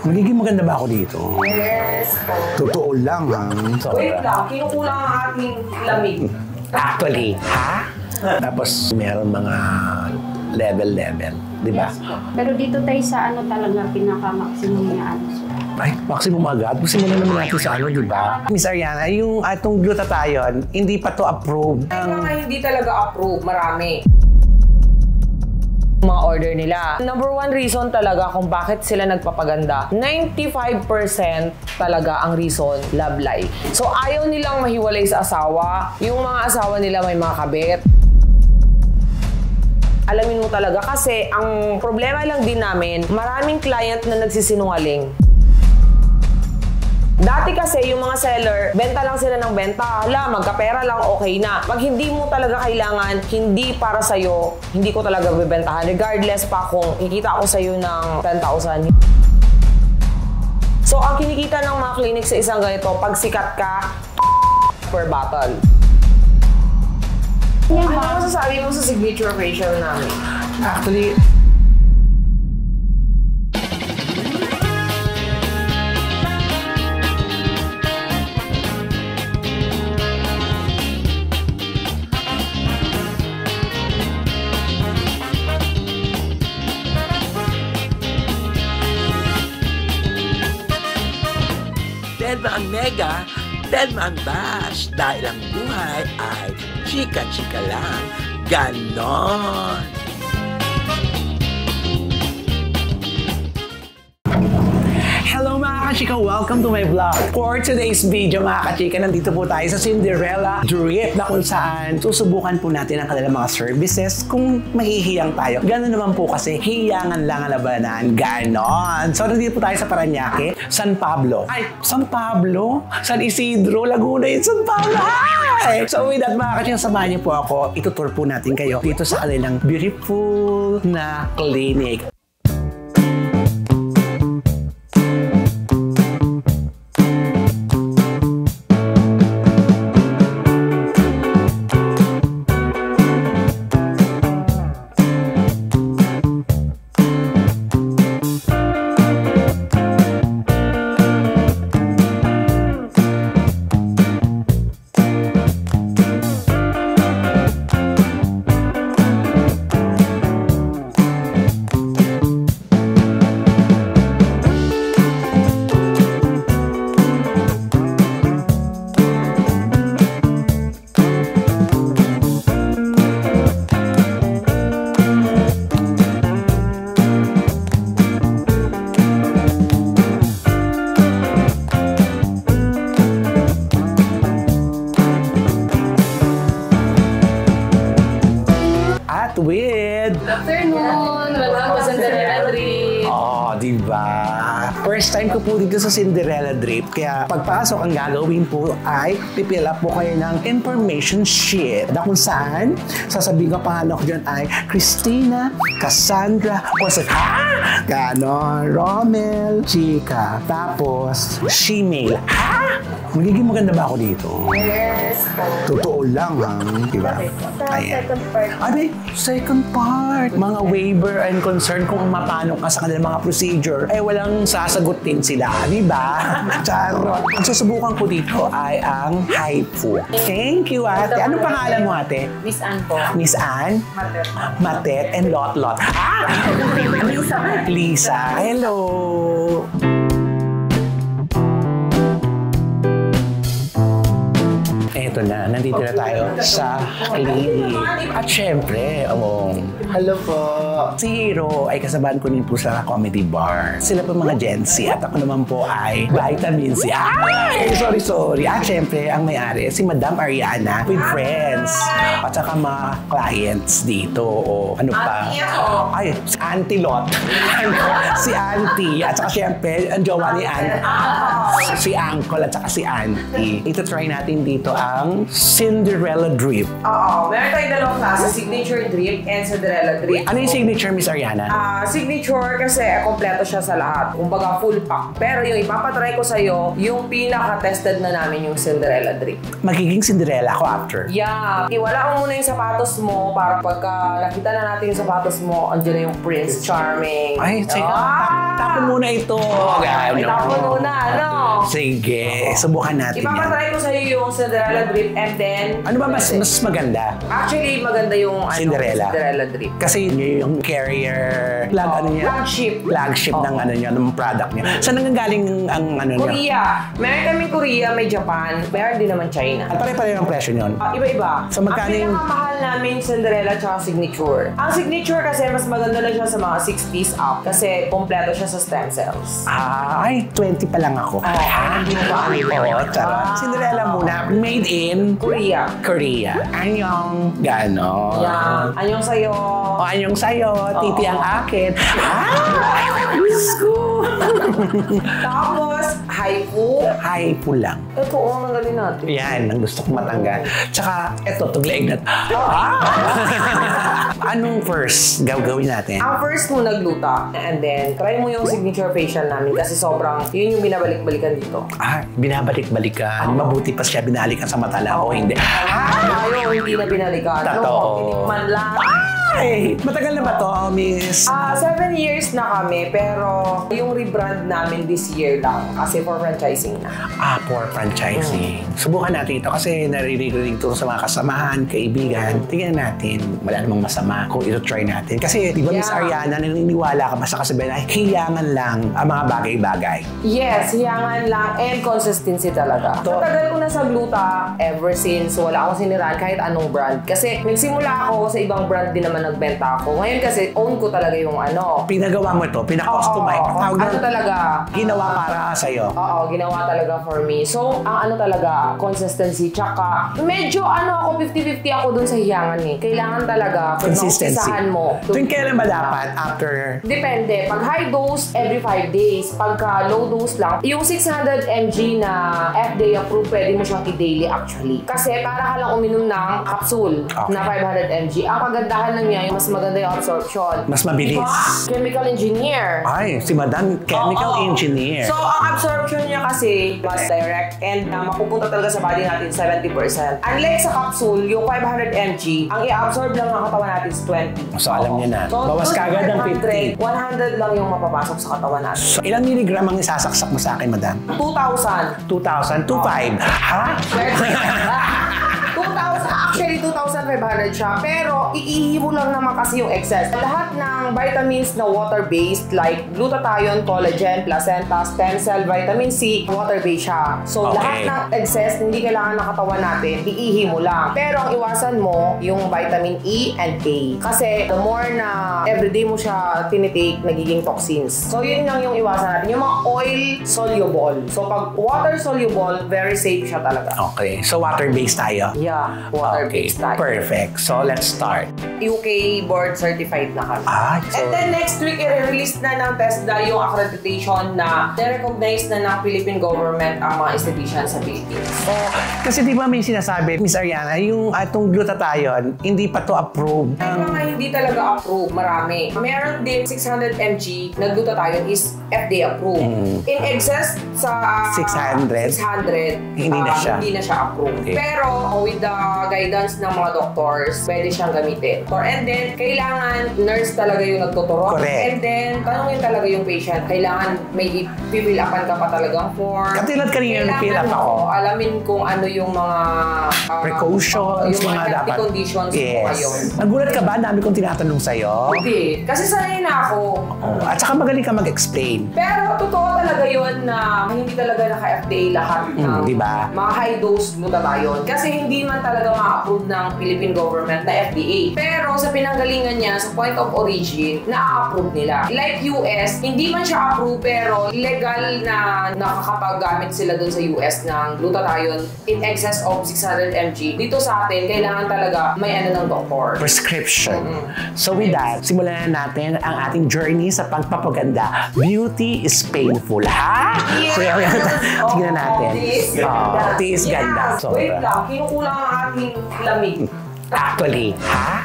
Magiging maganda ba ako dito? Yes. Totoo lang, ha? Wait lang, kinukulang ang ating lamig. Actually, ha? Tapos, meron mga level, di ba? Yes po. Pero dito tayo sa ano talaga, pinaka-maximum niya ano. Ay, maximum agad. Simulan naman natin sa ano, di ba? Miss Ariana, yung atong glutathione, hindi pa to approved. May mga hindi talaga approve, marami. Mga order nila. Number one reason talaga kung bakit sila nagpapaganda, 95% talaga ang reason, love life. So ayaw nilang mahiwalay sa asawa. Yung mga asawa nila may mga kabit. Alamin mo talaga kasi ang problema lang din namin, maraming client na nagsisinungaling. Dati kasi yung mga seller, benta lang sila ng benta. Hala, magkapera lang, okay na. Pag hindi mo talaga kailangan, hindi para sa'yo, hindi ko talaga bibentahan. Regardless pa kung ikita ko sa'yo ng 10,000. So, ang kinikita ng mga clinic sa isang ganito, pag sikat ka, per bottle. Ano masasabi mo sa signature facial namin? Actually, Telma ang mega, Telma ang bash. Dahil ang buhay ay chika-chika lang. Ganon! hello mga kachika! Welcome to my vlog. For today's video mga kachika, nandito po tayo sa Cinderella Drip na kung saan susubukan po natin ang kanilang mga services kung mahihiyang tayo. Ganon naman po kasi hiyangan lang ang labanan. Ganon! So nandito po tayo sa Parañaque, San Pablo. Ay, San Pablo? San Isidro, Laguna yun, San Pablo! Ay! So with that mga kachika, samahan niyo po ako. Itutour po natin kayo dito sa kanilang beautiful na clinic. With Afternoon! Welcome sa Cinderella Drip! oh, diba? First time ko po dito sa Cinderella Drip, kaya pagpasok ang gagawin po ay pipil up po kayo ng information sheet na kung saan sasabihin ko pangalan ko dyan ay Christina, Cassandra, o sa Ganon, Romel, Chika, tapos Shemale. Magiging maganda ba ako dito? Yes! Totoo lang, ha? Diba? Ayan. Second part. Ano second part? Mga waiver and concern kung mapano ka sa kanilang mga procedure, eh walang sasagutin sila, di ba? Charot. Ang susubukan ko dito ay ang HIFU. Thank you, ate. Anong pangalan mo, ate? Miss Ann po. Miss Ann? Matet. Matet and Lot. Lisa. Lisa. Hello. Eto na, nandito na tayo sa clinic. At syempre, hello po. Si Hero ay kasamahan ko din po sa comedy bar. Sila po mga Gen Z at ako naman po ay Vitamin C. Ay! Sorry. At syempre, ang may-ari si Madam Ariana with friends. At saka mga clients dito. O ano pa? Ay, si Auntie Lot. Si Auntie. At saka syempre, ang jowa ni Auntie. Si Uncle at saka si Auntie. Ito try natin dito ang Cinderella Drip. Oo, meron tayong dalawang klase, signature drip and Cinderella drip. Ano yung signature, Miss Ariana? Signature kasi kompleto siya sa lahat. Kumbaga full pack. Pero yung ipapatry ko sa'yo, yung pinaka-tested na namin yung Cinderella drip. Magiging Cinderella ako after. Yeah. Iwala mo muna yung sapatos mo para pagka nakita na natin yung sapatos mo, andyan na yung Prince Charming. Ay, teka. Itapon muna ito. Itapon muna, ano? Sige, subukan natin yan. Ipapatry ko sa'yo yung Cinderella drip and then... Ano ba mas maganda? Actually, maganda yung Cinderella. Cinderella drip. Kasi yun yung carrier, flagship ng ano niya, ng product niya. Saan nanggagaling ang ano niya? Korea. Meron kaming Korea, may Japan, meron din naman China. At pare-pareho ang presyo niyon. Iba-iba. So, magkano yung... Ang pinakamahal namin Cinderella tsaka Signature. Ang Signature kasi mas maganda na siya sa mga 60s up kasi kompleto siya sa stem cells. Ay, 20 pa lang ako. Hindi mo ba Oo, charot. Cinderella muna, made in Korea. Anyong, gano'n. Yan. Anyong sa'yo. O, anyong sa'yo, titi ang akin. Diyos ko. Tapos, haifu. Haifu lang. Ito, nanggalin natin. Yan, ang gusto kong matanggal. Tsaka, eto, tuglaig na. Anong first gagawin natin? Ang first mo nagluta. And then, try mo yung signature facial namin kasi sobrang, yun yung binabalik-balikan dito. Binabalik-balikan. Mabuti pa siya binalikan sa mata lang o hindi. Ayaw, hindi na binalikan. Totoo. Tinikman lang. Ay! Matagal na ba to, miss? 7 years na kami, pero yung rebrand namin this year lang kasi for franchising na. For franchising. Subukan natin ito kasi naririnig ito sa mga kasamahan, kaibigan. Tingnan natin. Wala namang masama kung ito try natin. Kasi, di ba, Miss Ariana, naniniwala ka ba sa kasabihan na hiyangan lang ang mga bagay-bagay? Yes, hiyangan lang and consistency talaga. Sa tagal ko na sa gluta, ever since wala akong siniraan kahit anong brand. Kasi nagsimula ako sa ibang brand din naman nagbenta ako. Ngayon kasi own ko talaga yung ano. Pinagawa mo ito, pina-customize. Ano talaga? Ginawa para sa'yo. Oo, ginawa talaga for me. So, ang ano talaga, consistency. Tsaka, medyo ako, 50-50 ako dun sa hiyangan eh. Kailangan talaga, kung consistency. mo. Tuwing kailan ba dapat? After? Depende. Pag high dose, every 5 days. Pagka low dose lang, yung 600 mg na FDA approved, pwede mo siyang i-daily actually. Kasi para ka lang uminom ng capsule na 500 mg. Ang kagandahan ng niya, yung mas maganda yung absorption. Mas mabilis. Diba? Chemical engineer. Ay, si Madam Chemical Engineer. So, ang absorption niya kasi mas direct and mapupunta talaga sa body natin 70%. Unlike sa capsule, yung 500 mg, ang i-absorb lang ng katawan natin is 20. So, alam niyo na. Bawas kagad ng 50. 100 lang yung mapapasok sa katawan natin. So, ilang miligram ang isasaksak mo sa akin, Madam? 2,000. 2,000? 2,500? Ha? 2,000, actually 2,500 siya, pero iihi mo lang naman kasi yung excess. Lahat ng vitamins na water-based like glutathione, collagen, placenta, stem cell, vitamin C, water-based siya. So lahat ng excess, hindi kailangan ng katawan natin, iihi mo lang. Pero ang iwasan mo, yung vitamin E and A. Kasi the more na everyday mo siya tinitake, nagiging toxins. So yun lang yung iwasan natin. Yung mga oil-soluble. So pag water-soluble, very safe siya talaga. Okay. So, water-based tayo? Yeah, water-based tayo. Perfect. So, let's start. UK board certified na kami. So, and then next week, i-release na ng TESDA yung accreditation na na-recognize na ng Philippine government ang mga institution sa Philippines. Kasi di ba may sinasabi, Miss Ariana, yung atong glutathione, hindi pa to approved. May mga hindi talaga approved, marami. Meron din 600 mg na glutathione is FDA approved. In excess sa 600, hindi na siya approved. Okay. Pero with the guidance ng mga doctors, pwede siyang gamitin. And then, kailangan nurse talaga yung nagtuturo. Correct. And then, tanungin talaga yung patient. Kailangan may i-fill upan ka pa talagang form. Katulad kanina yung fill up ako. Alamin kung ano yung mga precautions, yung mga dapat. Conditions mo ngayon. Nagulat ka ba? Dami kong tinatanong sa'yo. Hindi. Kasi sanay na ako. At saka magaling ka mag-explain. Pero totoo talaga yun na hindi talaga naka-FDA lahat ng diba? mga high-dose glutathione. Kasi hindi man talaga ma-approve ng Philippine government na FDA. Pero sa pinanggalingan niya, sa point of origin, na-approve nila. Like US, hindi man siya approve pero legal na nakakapaggamit sila dun sa US ng glutathione in excess of 600 mg. Dito sa atin, kailangan talaga may ng doktor. Prescription. So with that, simulan na natin ang ating journey sa pagpapaganda. Beauty is painful, ha? Yes! So, tingnan natin. Tiis ganda. Wait lang, kinukulang ang ating lamig. Actually, ha?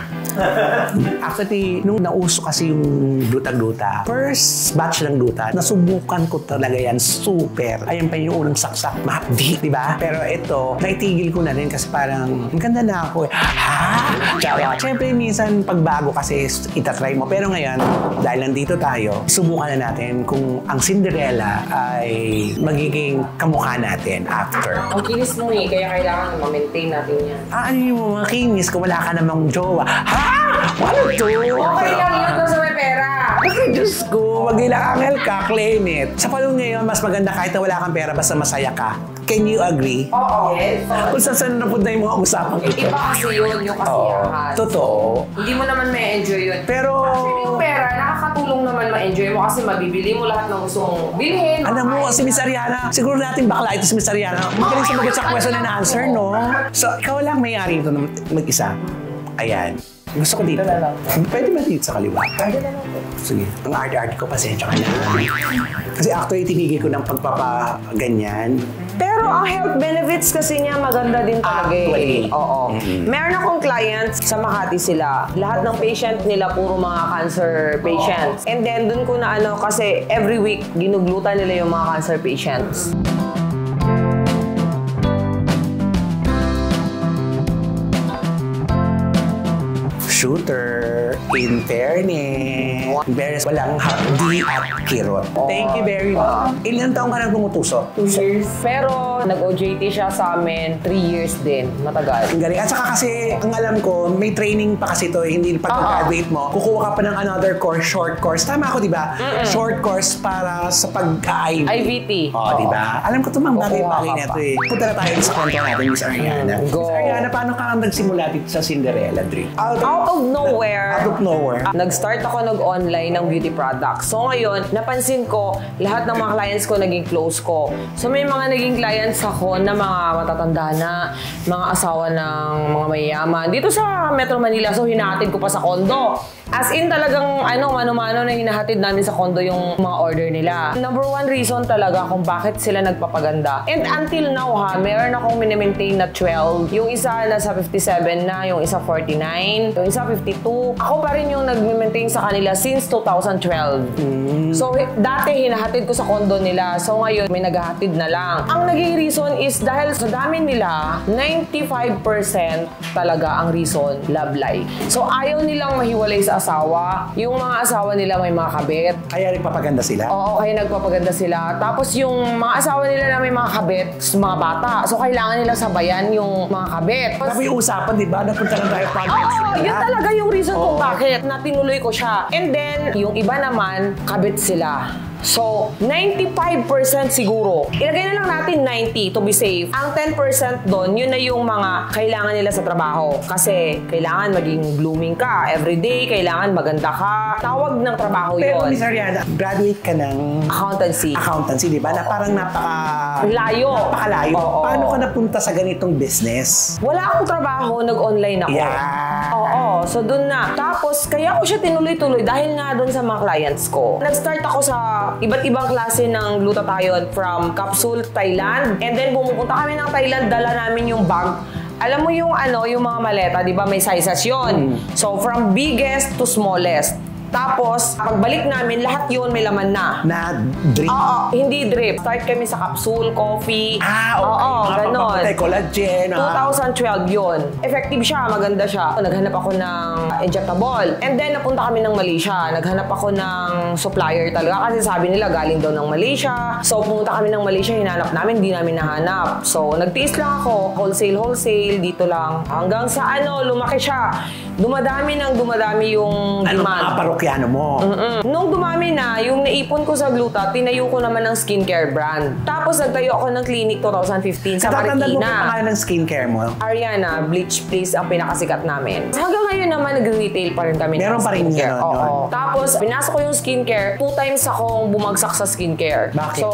Actually, nung nauso kasi yung gluta-gluta, first batch ng gluta, nasubukan ko talaga yan super. Ayan pa yung unang saksak, mahapdi, di ba? Pero ito, naitigil ko na rin kasi parang, ang ganda na ako eh. Ha? Charot. Siyempre, minsan pagbago kasi itatry mo. Pero ngayon, dahil nandito tayo, subukan na natin kung ang Cinderella ay magiging kamukha natin after. Ang kinis mo eh, kaya kailangan ma-maintain natin yan. Ano yung mga kinis kung wala ka namang jowa? Ha? Ano to? Okay lang yun kung sa may pera. Ay, Diyos ko, mag-ilaangel ka, claim it. Sa palong ngayon, mas maganda kahit na wala kang pera basta masaya ka. Can you agree? Oo. Yes. Kung saan na na yung mga usapang ito. Iba kasi yun, yung kasiyahan. Totoo. Hindi mo naman may enjoy yun. Pero, Actually, yung pera, nakakatulong naman ma-enjoy mo kasi mabibili mo lahat ng gusto mong bilhin. alam mo, si Miss Ariana, siguro natin bakla ito si Miss Ariana. Magaling sumagot sa question and answer, no? So, ikaw lang may-ari ito na mag-isa. Ayan. Gusto ko dito. Pwede ba dito sa kaliwa? Sige. Ang art-art ko, pasensya ka na. Kasi actually, tinigil ko ng pagpapaganyan. Pero ang health benefits kasi niya maganda din talaga Actually. eh. Oo. Meron akong clients sa Makati sila. Lahat ng patient nila puro mga cancer patients. And then dun ko na kasi every week ginuglutan nila yung mga cancer patients. Shooter, in fairness, walang hapdi at kirot. Thank you very much. Ilan taong ka nang tumutusok? 2 years. Pero nag-OJT siya sa amin 3 years din. Matagal. Ang galing. At saka kasi, ang alam ko, may training pa kasi to. Hindi pag-graduate mo, kukuha ka pa ng another course, short course. Tama ako, di ba? Short course para sa pag-IVT. IVT. Oo, di ba? Alam ko ito, mga bagay-bagay Kukuha na ka ito eh. Punta na tayo sa kwento natin, Miss Ariana. Go. Miss Ariana, paano ka nagsimula dito sa Cinderella Dream? Out of nowhere. Out of nowhere. Nag-start ako nag-online ng beauty products. So ngayon, napansin ko, lahat ng mga clients ko naging close ko. So may mga naging clients ako na mga matatanda na, mga asawa ng mga mayayaman. Dito sa Metro Manila, so hinahatid ko pa sa kondo. As in talagang mano-mano na hinahatid namin sa kondo yung mga order nila. Number 1 reason talaga kung bakit sila nagpapaganda. And until now meron akong minimaintain na 12. Yung isa nasa 57 na, yung isa 49, yung isa 52. Ako pa rin yung nag-maintain sa kanila since 2012. So dati hinahatid ko sa kondo nila. So ngayon may naghahatid na lang. Ang naging reason is dahil sa dami nila, 95% talaga ang reason, love life. So ayaw nilang mahiwalay sa asawa. Yung mga asawa nila may mga kabit. Kaya nagpapaganda sila? Oo, kaya nagpapaganda sila. Tapos yung mga asawa nila na may mga kabit, mga bata. So kailangan nila sabayan yung mga kabit. Tapos yung usapan, di ba? Napunta lang tayo projects. Oo, yun talaga yung reason kung bakit na tinuloy ko siya. And then, yung iba naman, kabit sila. So, 95% siguro. Ilagay na lang natin 90 to be safe. Ang 10% doon, yun na yung mga kailangan nila sa trabaho. Kasi kailangan maging blooming ka everyday, kailangan maganda ka. Tawag ng trabaho Pero yun. Miss Ariana, graduate ka ng Accountancy, di ba? Na parang Layo. napakalayo. Oo. Paano ka napunta sa ganitong business? Wala akong trabaho, nag-online ako. Yeah. Oo, so dun na. Tapos, kaya ako siya tinuloy-tuloy dahil nga dun sa mga clients ko. Nag-start ako sa iba't ibang klase ng glutathione from Capsule, Thailand. And then, bumupunta kami ng Thailand, dala namin yung bag. Alam mo yung yung mga maleta, di ba may sizes yun? So, from biggest to smallest. Tapos, pagbalik namin, lahat yun may laman na. Na drink? Oo, hindi drip. Start kami sa capsule, coffee. Okay. Oo, ganon. Collagen. 2012 yun. Effective siya, maganda siya. Naghanap ako ng injectable. And then, napunta kami ng Malaysia. Naghanap ako ng supplier talaga. Kasi sabi nila, galing daw ng Malaysia. So, pumunta kami ng Malaysia, hinanap namin, di namin nahanap. So, nagtiis lang ako. Wholesale, dito lang. Hanggang sa lumaki siya. Dumadami yung demand. Mga parokyano mo? Nung dumami na, yung naipon ko sa gluta, tinayo ko naman ng skincare brand. Tapos nagtayo ako ng clinic 2015 sa Natatanda mo Marikina. pa pangalan ng skincare mo? Ariana, Bleach Place ang pinakasikat namin. Hanggang ngayon naman, nag-retail pa rin kami Meron ng pa rin skincare. yun, Oo. yun. Tapos, pinasok ko yung skincare, 2 times akong bumagsak sa skincare. Bakit? So,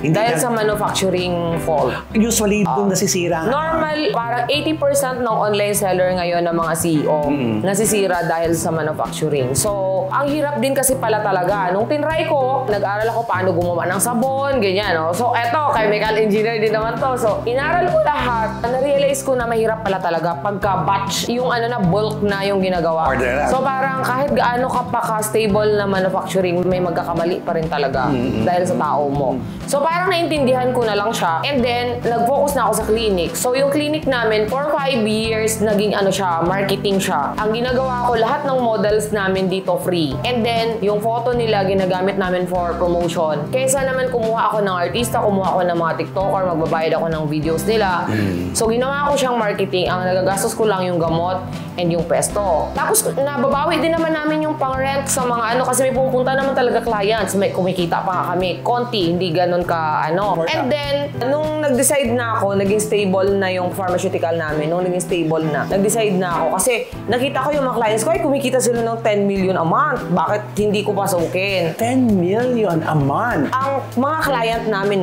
Hindi dahil na- sa manufacturing fault. Usually, doon nasisira. Normal, parang 80% ng online seller ngayon ng mga CEO nasisira dahil sa manufacturing. So, So, ang hirap din kasi pala talaga. Nung tinry ko, nag-aral ako paano gumawa ng sabon, ganyan, no? So, eto, chemical engineer din naman to. So, inaral ko lahat. Na-realize ko na mahirap pala talaga pagka-batch yung bulk na yung ginagawa. Order. So, parang kahit gaano ka pa ka-stable na manufacturing, may magkakamali pa rin talaga dahil sa tao mo. So, parang naintindihan ko na lang siya. And then, nag-focus na ako sa clinic. So, yung clinic namin, for 5 years, naging marketing siya. Ang ginagawa ko, lahat ng models namin dito free. And then, yung photo nila, ginagamit namin for promotion. Kaysa naman kumuha ako ng artista, kumuha ako ng mga TikToker, magbabayad ako ng videos nila. So, ginawa ko siyang marketing. Ang nagagastos ko lang yung gamot and yung pesto. Tapos, nababawi din naman namin yung pang-rent sa mga kasi may pupunta naman talaga clients. May kumikita pa nga kami. Konti, hindi ganun ka And then, nung nag-decide na ako, naging stable na yung pharmaceutical namin. Nung naging stable na, nag-decide na ako. Kasi nakita ko yung mga clients ko, ay kumikita sila ng 10 million a month. Bakit hindi ko pasukin? 10 million a month? Ang mga client namin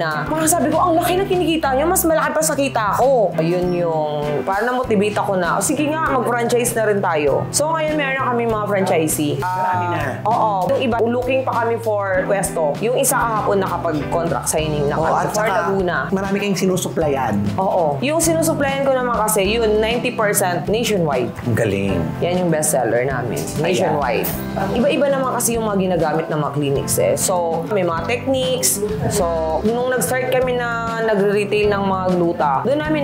sabi ko, ang laki na kinikita niya, mas malaki pa sa kita ko. Ayun yung, para na-motivate ako na, sige nga, mag-franchise na rin tayo. So ngayon, meron na kami mga franchisee. Marami na. Oo. Yung iba, looking pa kami for pwesto. Yung isa kahapon nakapag-contract signing na At for saka, Laguna. marami kayong sinusuplayan. Oo. Yung sinusuplayan ko naman kasi, yun, 90% nationwide. Ang galing. Yan yung bestseller namin. Nationwide. Iba-iba naman kasi yung mga ginagamit ng mga clinics So, may mga techniques. So, nung nag-start kami na nagre-retail ng mga gluta, doon namin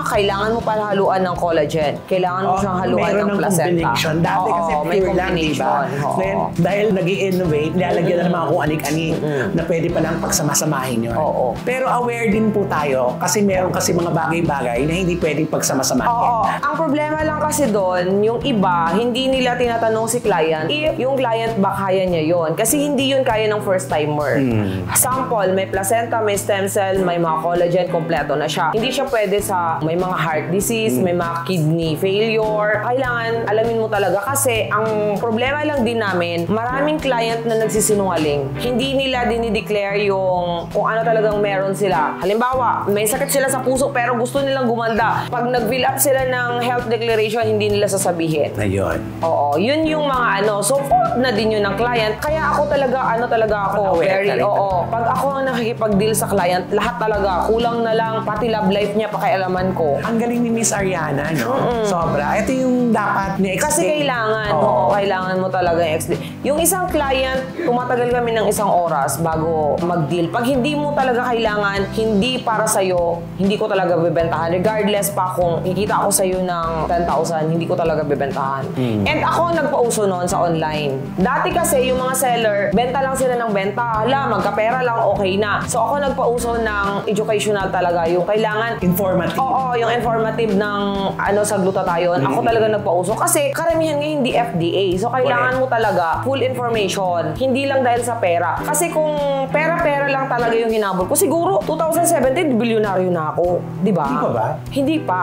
kailangan mo pala haluan ng collagen. Kailangan mo siyang haluan ng placenta. Combination. Dati kasi pure lang, di ba? Then, dahil nag-i-innovate, nilalagyan na ng mga kung anik-anik na pwede palang pagsamasamahin yun. Oo. Pero aware din po tayo kasi meron kasi mga bagay-bagay na hindi pwedeng pagsamasamahin. Oo. Ang problema lang kasi doon, yung iba, hindi nila tinatanong si client if yung client ba kaya niya yon. Kasi hindi yun kaya ng first timer. Sample, may placenta, may stem cell, may mga collagen, kompleto na siya. Hindi siya pwede sa may mga heart disease, may mga kidney failure. Kailangan alamin mo talaga kasi ang problema lang din namin, maraming client na nagsisinungaling. Hindi nila dinideclare yung kung ano talagang meron sila. Halimbawa, may sakit sila sa puso pero gusto nilang gumanda. Pag nag-fill up sila ng health declaration, hindi nila sasabihin. Ayun. Oo, yun yung mga So, fault na din yun ng client. Kaya ako talaga, ako, very, Pag ako ang nakikipag-deal sa client, lahat talaga, kulang na lang, pati love life niya, pakialaman ko. Ang galing ni Miss Ariana, no? Sobra. Ito yung dapat ni-explain. Kasi kailangan mo talaga i-explain. Yung isang client, tumatagal kami ng isang oras bago mag-deal. Pag hindi mo talaga kailangan, hindi para sa'yo, hindi ko talaga bibentahan. Regardless pa kung ikita ako sa'yo ng 10,000, hindi ko talaga bibentahan. And ako nagpauso noon sa online. Dati kasi yung mga seller, benta lang sila ng benta. Hala, magkapera lang, okay na. So ako nagpauso ng educational talaga. Yung kailangan... Informative. Oo, yung informative ng sa glutathione. Ako talaga nagpauso. Kasi karamihan ngayon hindi FDA. So kailangan mo talaga full information. Hindi lang dahil sa pera. Kasi kung pera-pera lang talaga yung hinabol ko, siguro 2017, bilyonaryo na ako. Di ba? Hindi pa ba? Hindi pa.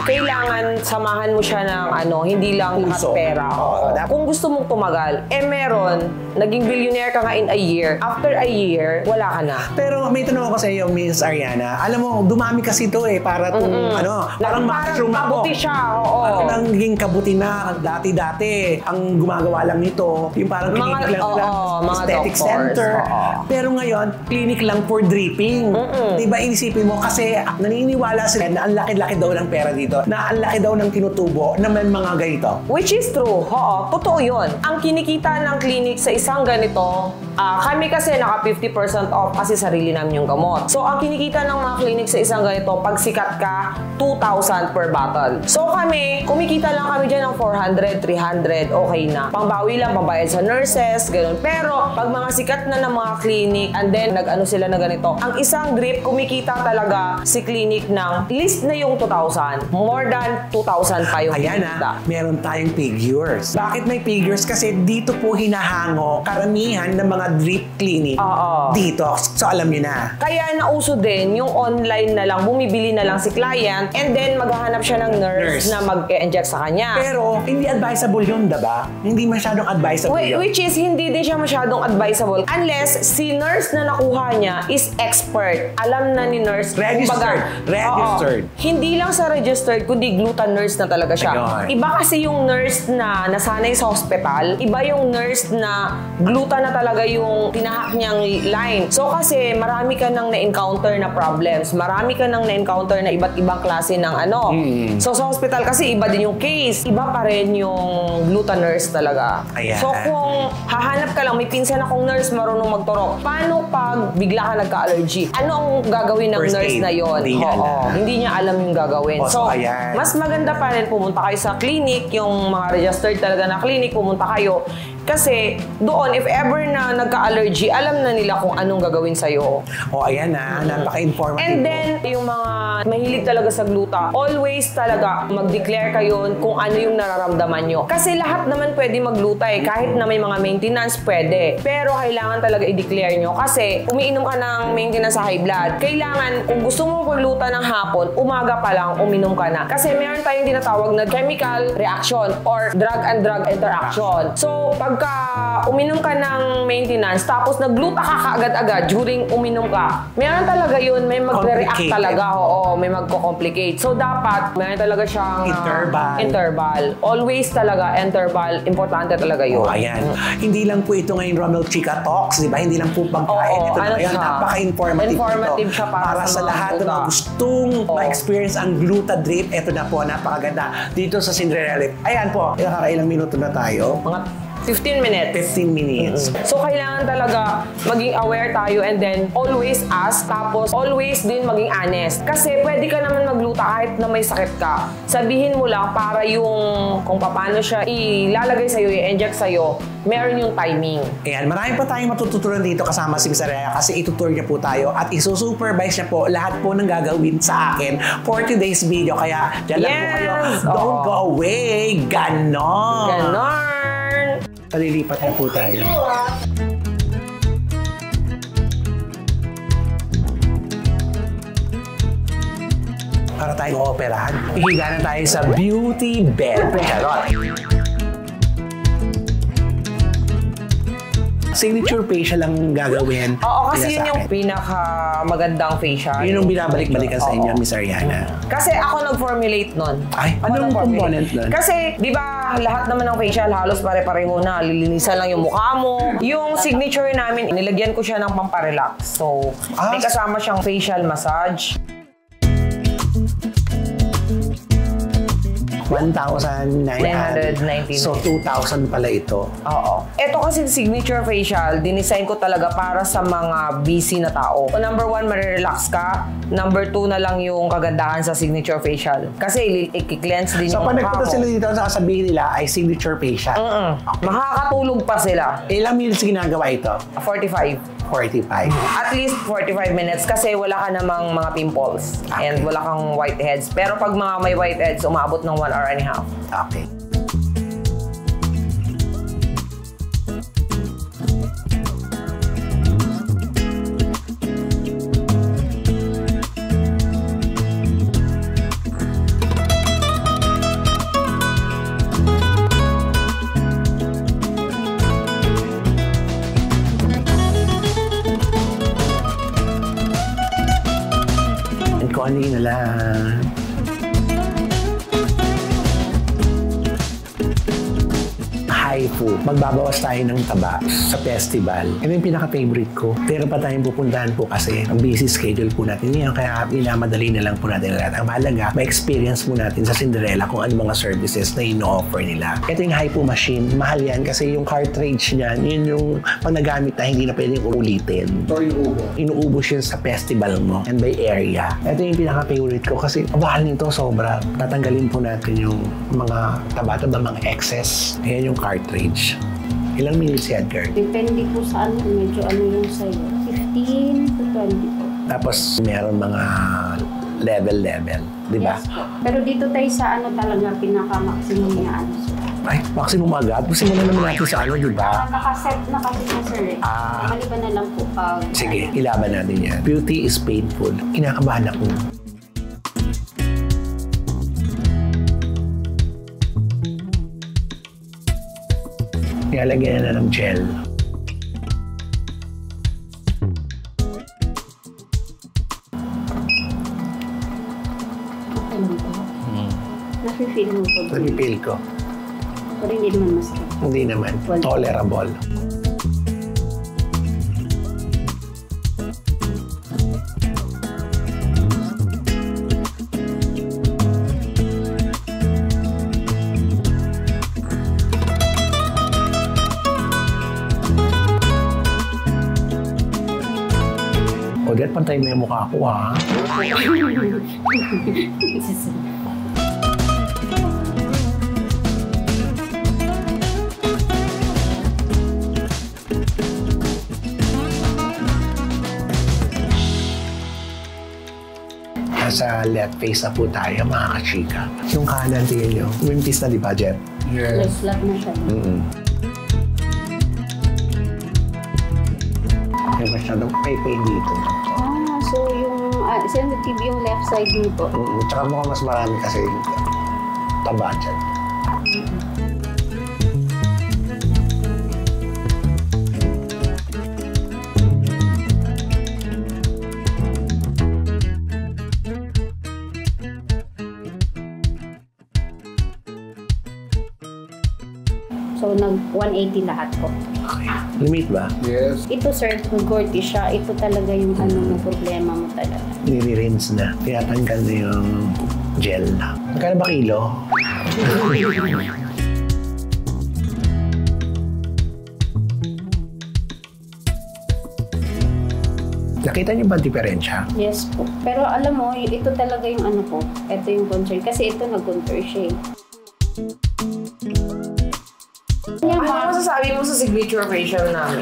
Kailangan samahan mo siya ng hindi lang lahat pera. Kung gusto mong tumagal, meron, naging billionaire ka nga in a year. After a year, wala ka na. Pero may tanong ako sa iyo, Miss Ariana. Alam mo, dumami kasi ito para parang mushroom ako. Kabuti siya, oo. Parang naging kabuti na dati-dati. Ang gumagawa lang nito, yung parang clinic lang aesthetic center. Pero ngayon, clinic lang for dripping. Diba, inisipin mo, kasi naniniwala sila na ang laki-laki daw ng pera dito, na ang laki daw ng tinutubo na may mga ganito. Which is true, totoo yun. Ang kinikita ng clinic sa isang ganito, kami kasi naka 50% off kasi sarili namin yung gamot. So, ang kinikita ng mga clinic sa isang ganito, pag sikat ka, 2,000 per bottle. So, kami, kumikita lang kami dyan ng 400, 300, okay na. Pangbawi lang, pambayad sa nurses, ganun. Pero, pag mga sikat na ng mga clinic, and then, sila na ganito, ang isang drip, kumikita talaga si clinic ng list na yung 2,000. More than 2,000 pa yung kinikita. Meron tayong figures. Bakit may figures? Kasi dito po hinahango karamihan ng mga drip clinic Oo. detox. So alam niyo na. Kaya nauso din yung online na lang, bumibili na lang si client and then maghahanap siya ng nurse. Na mag-inject sa kanya. Pero hindi advisable yun, diba? Hindi masyadong advisable yun. Which is, hindi din siya masyadong advisable unless si nurse na nakuha niya is expert. Alam na ni nurse. Registered. Registered. Hindi lang sa registered, kundi gluten nurse na talaga siya. Ayun. Iba kasi yung nurse na nasanay sa hospital, iba yung nurse na gluten na talaga yung tinahak niyang line. So kasi marami ka nang na-encounter na problems, marami ka nang na-encounter na iba't ibang klase ng ano. So sa hospital kasi iba din yung case, iba pa rin yung gluten nurse talaga. Ayan. So kung hahanap ka lang, may pinsan akong nurse marunong magturok, paano pag bigla ka nagka-allergy? Ano ang gagawin ng First nurse aid. na yon? Hindi niya alam. Hindi niya alam yung gagawin. So, ayan. Mas maganda pa rin pumunta kayo sa clinic, yung mga registered talaga na clinic, pumunta kayo. Kasi doon, if ever na nagka-allergy, alam na nila kung anong gagawin sa'yo. Ayan na, napaka-informative. And then, yung mga mahilig talaga sa gluta, always talaga mag-declare kayo kung ano yung nararamdaman nyo. Kasi lahat naman pwede magluta eh. Kahit na may mga maintenance, pwede. Pero kailangan talaga i-declare nyo. Kasi umiinom ka ng maintenance sa high blood. Kailangan, kung gusto mo magluta ng hapon, umaga pa lang, uminom ka na. Kasi meron tayong tinatawag na chemical reaction or drug and drug interaction. So, pagka uminom ka ng maintenance, tapos nagluta ka kaagad-agad during uminom ka, meron talaga yun, may magre-react talaga, oo, may magko-complicate. So, dapat, meron talaga siyang interval. Always talaga, interval, importante talaga yun. Ayan. Hindi lang po ito ngayon Romel Chika Talks, di ba? Hindi lang po pagkain. Ito na ngayon, napaka-informative ito. Siya para sa lahat ng mga gustong ma-experience ang gluta drip. Ito na po, napakaganda. Dito sa Cinderella. Ayan po, nakakailang minuto na tayo. Mga 15 minutes. 15 minutes. So, kailangan talaga maging aware tayo and then always ask, tapos always din maging honest. Kasi pwede ka naman magluta kahit na may sakit ka. Sabihin mo lang para yung kung paano siya ilalagay sa'yo, i-inject sa'yo, meron yung timing. Ayan, marami pa tayong matututunan dito kasama si Miss Araya kasi itutur niya po tayo at isusupervise niya po lahat po ng gagawin sa akin for today's video. Kaya dyan lang po kayo. Don't go away. Ganon. Ganon. Palilipat na po tayo. Para tayong operahan. Ihiga na tayo sa beauty bed. Charot. Signature facial lang gagawin. Oo, kasi yun yung pinaka-magandang facial. Yun yung binabalik-balikan sa inyo, Miss Ariana. Kasi ako nag-formulate nun. Ay, anong component nun? Kasi, di ba, lahat naman ng facial halos pare-pareho na. Lilinisan lang yung mukha mo. Yung signature namin, nilagyan ko siya ng pamparelax. So, may kasama siyang facial massage. 1,990. So, 2,000 pala ito. Oo. Ito kasi signature facial, dinisign ko talaga para sa mga busy na tao. Number 1, marirelax ka. Number 2 na lang yung kagandahan sa signature facial. Kasi i-cleanse din yung mukha mo. So, pag nagpunta sila dito, sasabihin nila ay signature facial. Makakatulog pa sila. Ilang minutes ginagawa ito? 45. At least 45 minutes kasi wala ka namang mga pimples and wala kang whiteheads. Pero pag mga may whiteheads, umabot ng 1 hour and a half. Okay. Konti na lang. Haifu. Magbabawas tayo ng taba sa festival. Ito yung pinaka-favorite ko. Pero pa tayong pupuntahan po kasi ang busy schedule po natin ngayon. Kaya minamadali na lang po natin lahat. Ang mahalaga, ma-experience po natin sa Cinderella kung ano mga services na ino-offer nila. Ito yung Haifu machine. Mahal yan kasi yung cartridge niyan, yun yung pag nagamit na hindi na pwedeng ulitin. So, inuubos yun sa festival mo and by area. Ito yung pinaka-favorite ko kasi mahal nito sobra. Tatanggalin po natin yung mga taba-taba, mga excess. Ayan yung cartridge. Ilang minutes yan, Kurt? Depende po sa ano, medyo ano yung sa'yo. 15 to 20 po. Tapos meron mga level, di ba? Yes po. Pero dito tayo sa ano talaga pinaka-maximum niya ano. Ay, maximum agad. Simulan naman natin sa ano, di ba? Nakaset na kasi na sir eh. Maliban na lang po pag... Sige, ilaban natin yan. Beauty is painful. Kinakabahan ako. Nilalagyan na ng gel. Nafe-feel mo po. Napipil ko. Pero hindi naman masakit. Hindi naman. Tolerable. Odette, pantay mo yung mukha ko, ha? Nasa left face na po tayo, mga kachika. Yung kanan, tingin nyo. Wimpis na, di ba, Jeff? Yes. Flat na siya. May masyadong pain dito. So yung sensitive yung left side dito. Tsaka mukhang mas marami kasi taba dyan. So nag-180 lahat po. Okay. Limit ba? Yes. Ito sir, kung gorty siya, ito talaga yung ano mo, problema mo talaga. Nire-rinse na. Kaya tanggal na yung gel na. Magkano ba kilo? Nakita niyo ba ang diferensya? Yes po. Pero alam mo, ito talaga yung ano po. Ito yung concern. Kasi ito nag-contour siya eh. Ano masasabi mo sa signature facial namin?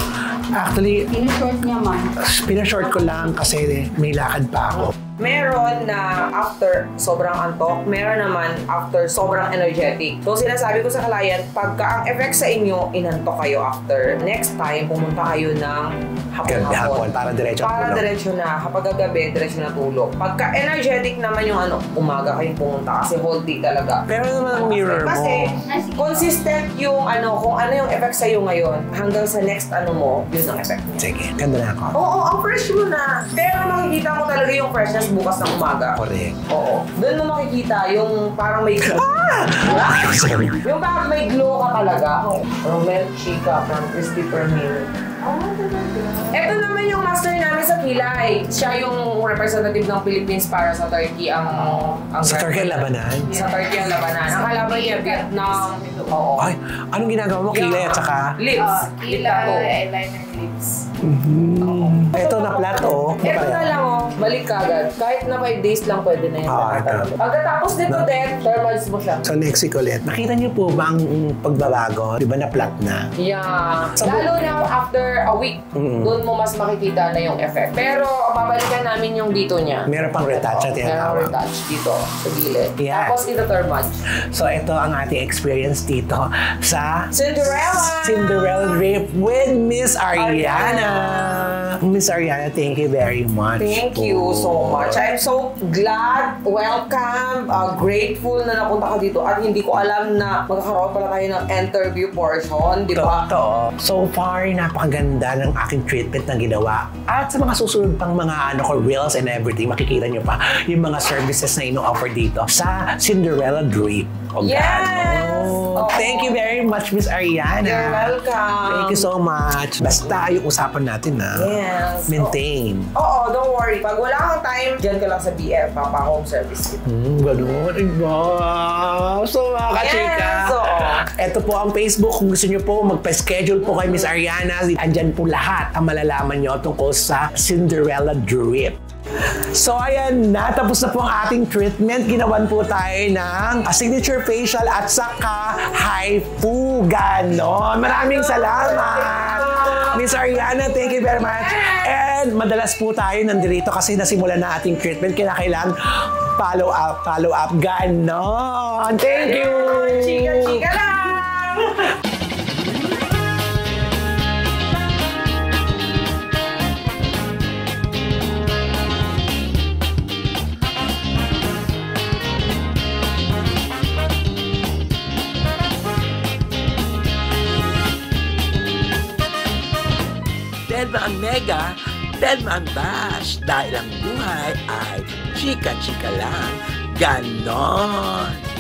Actually, In-short niya, ma'am. pinashort ko lang kasi may lakad pa ako. Meron na after sobrang antok, meron naman after sobrang energetic. So sinasabi ko sa client, pagka ang effect sa inyo, inantok kayo after. Next time, pumunta kayo ng hapon-hapon. Para diretso ang Para tulog. diretso na. Kapag gabi, diretso na tulog. Pagka energetic naman yung ano, umaga kayong pumunta kasi whole day talaga. Pero naman ang mirror mo. Kasi consistent yung ano, kung ano yung effect sa'yo ngayon, hanggang sa next ano mo, yun ang effect niya. Sige, ganda na ako. Oo, ang fresh mo na. Pero makikita mo talaga yung freshness bukas ng umaga. Correct. Oo. Doon mo makikita yung parang may glow. Yung parang may glow ka talaga. Romel Chica from Christopher Mill. Ito naman yung master namin sa Kilay. Siya yung representative ng Philippines para sa Turkey. Sa Turkey ang labanan? Sa Turkey ang labanan. Ang kalaban niya, Vietnam. Oo. Ay, anong ginagawa mo? Kilay at saka? Lips. Lip tattoo. Eyeliner, lips. Ito na plato. Ito na lang balik ka agad. Kahit na 5 days lang pwede na yan. Ito. Pagkatapos nito, thermals mo siya. So next week ulit. Nakita niyo po ba ang pagbabago? Di ba na-flat na? Yeah. Lalo na after a week, doon mo mas makikita na yung effect. Pero babalikan namin yung dito niya. Meron pang retouch at Meron tinatawag. retouch dito sa gilid. Yeah. Tapos ito thermal. So ito ang ating experience dito sa Cinderella Drip with Miss Ariana. Miss Ariana, thank you very much. Thank you so much. I'm so glad, welcome, grateful na napunta ka dito at hindi ko alam na magkakaroon pala tayo ng interview portion, di ba? Totoo. So far, napakaganda ng aking treatment na ginawa. At sa mga susunod pang mga reels and everything, makikita nyo pa yung mga services na ino-offer dito sa Cinderella Drip. Yes! Oh, thank you very much, Miss Ariana. You're welcome. Thank you so much. Basta yung usapan natin na Yes. maintain. Oo, don't worry. Pag wala kang time, dyan ka lang sa BF, papa-home service kita. Ganun. Wow. So mga kachika, Yes, oo. Ito po ang Facebook. Kung gusto nyo po, magpa-schedule po kay Miss Ariana. Andyan po lahat ang malalaman nyo tungkol sa Cinderella Drip. So ayan na, tapos na po ang ating treatment. Ginawan po tayo ng signature facial at saka HIFU. Ganon. Maraming salamat. Miss Ariana, thank you very much. And madalas po tayo nandito kasi nasimulan na ating treatment. Kailangan follow up. Ganon. Thank you. Chika-chika lang! Telma ang nega, Telma ang bash. Dahil ang buhay ay chika-chika lang. Ganon!